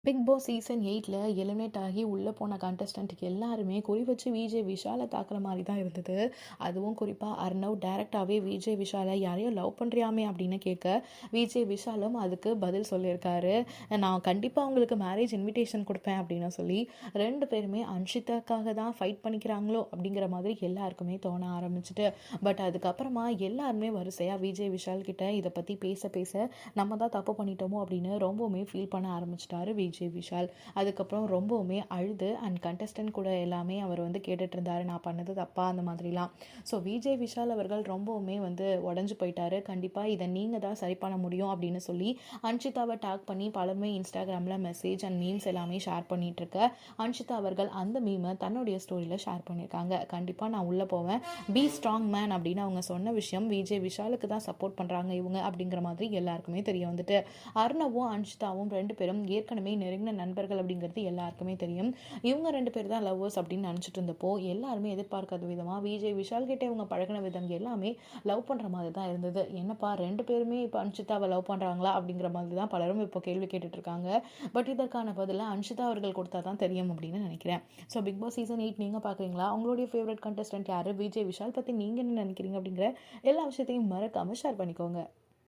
Big Boss season 8ல் eliminate ஆகி உள்ளே போன கண்டஸ்டன்ட் எல்லாருமே குறி வச்சு விஜய் விஷாலை தாக்குற மாதிரி தான் இருந்தது. அதுவும் குறிப்பாக அர்ணவ் டைரெக்டாகவே விஜய் விஷாலை யாரையும் லவ் பண்ணுறியாமே அப்படின்னு கேட்க விஜய் விஷாலும் அதுக்கு பதில் சொல்லியிருக்காரு. நான் கண்டிப்பாக உங்களுக்கு மேரேஜ் இன்விடேஷன் கொடுப்பேன் அப்படின்னு சொல்லி 2 பேருமே அன்ஷிதாக்காக தான் ஃபைட் பண்ணிக்கிறாங்களோ அப்படிங்கிற மாதிரி எல்லாருக்குமே தோண ஆரம்பிச்சிட்டு. பட் அதுக்கப்புறமா எல்லாருமே வரிசையாக விஜய் விஷால் கிட்ட இதை பற்றி பேச பேச நம்ம தான் தப்பு பண்ணிட்டோமோ அப்படின்னு ரொம்பவுமே ஃபீல் பண்ண ஆரம்பிச்சிட்டாரு விஜய் விஷால். அதுக்கப்புறம் ரொம்பவுமே அழுது அண்ட் கண்டஸ்டன்ட் கூட எல்லாமே அவர் கேட்டுட்டு இருந்தாரு, நான் பண்ணது தப்பா அந்த மாதிரிலாம். ஸோ விஜய் விஷால் அவர்கள் ரொம்பவுமே உடஞ்சு போயிட்டாரு. கண்டிப்பாக இதை நீங்கள் தான் சரி பண்ண முடியும் அப்படின்னு சொல்லி அன்ஷிதாவை டேக் பண்ணி பலருமே இன்ஸ்டாகிராமில் மெசேஜ் அண்ட் மீம்ஸ் எல்லாமே ஷேர் பண்ணிட்டு இருக்க அன்ஷிதா அவர்கள் அந்த மீமை தன்னுடைய ஸ்டோரியில் ஷேர் பண்ணியிருக்காங்க. கண்டிப்பாக நான் உள்ளே போவேன், பி ஸ்ட்ராங் மேன் அப்படின்னு அவங்க சொன்ன விஷயம் விஜய் விஷாலுக்கு தான் சப்போர்ட் பண்ணுறாங்க இவங்க அப்படிங்கிற மாதிரி எல்லாருக்குமே தெரிய வந்துட்டு. அர்ணவும் அன்ஷிதாவும் 2 பேரும் ஏற்கனவே நெருங்கின நண்பர்கள் அப்படிங்கிறது எல்லாருக்குமே தெரியும். இவங்க 2 பேர் தான் லவ்வர்ஸ் அப்படின்னு நினச்சிட்டு இருந்தப்போ எல்லாருமே எதிர்பார்க்காத விதமாக விஜய் விஷால் கிட்டே இவங்க பழகின விதம் எல்லாமே லவ் பண்ணுற மாதிரி தான் இருந்தது. என்னப்பா 2 பேருமே இப்போ அன்ஷிதாவை லவ் பண்ணுறாங்களா அப்படிங்கிற மாதிரி தான் பலரும் இப்போ கேள்வி கேட்டுட்டு இருக்காங்க. பட் இதற்கான பதிலை அன்ஷிதா அவர்கள் கொடுத்தா தான் தெரியும் அப்படின்னு நினைக்கிறேன். ஸோ பிக் பாஸ் சீசன் 8 நீங்கள் பார்க்குறீங்களா? உங்களுடைய ஃபேவரட் கண்டஸ்டன்ட் யார்? விஜய் விஷால் பற்றி நீங்கள் என்ன நினைக்கிறீங்க அப்படிங்கிற எல்லா விஷயத்தையும் மறக்காமல் ஷேர் பண்ணிக்கோங்க.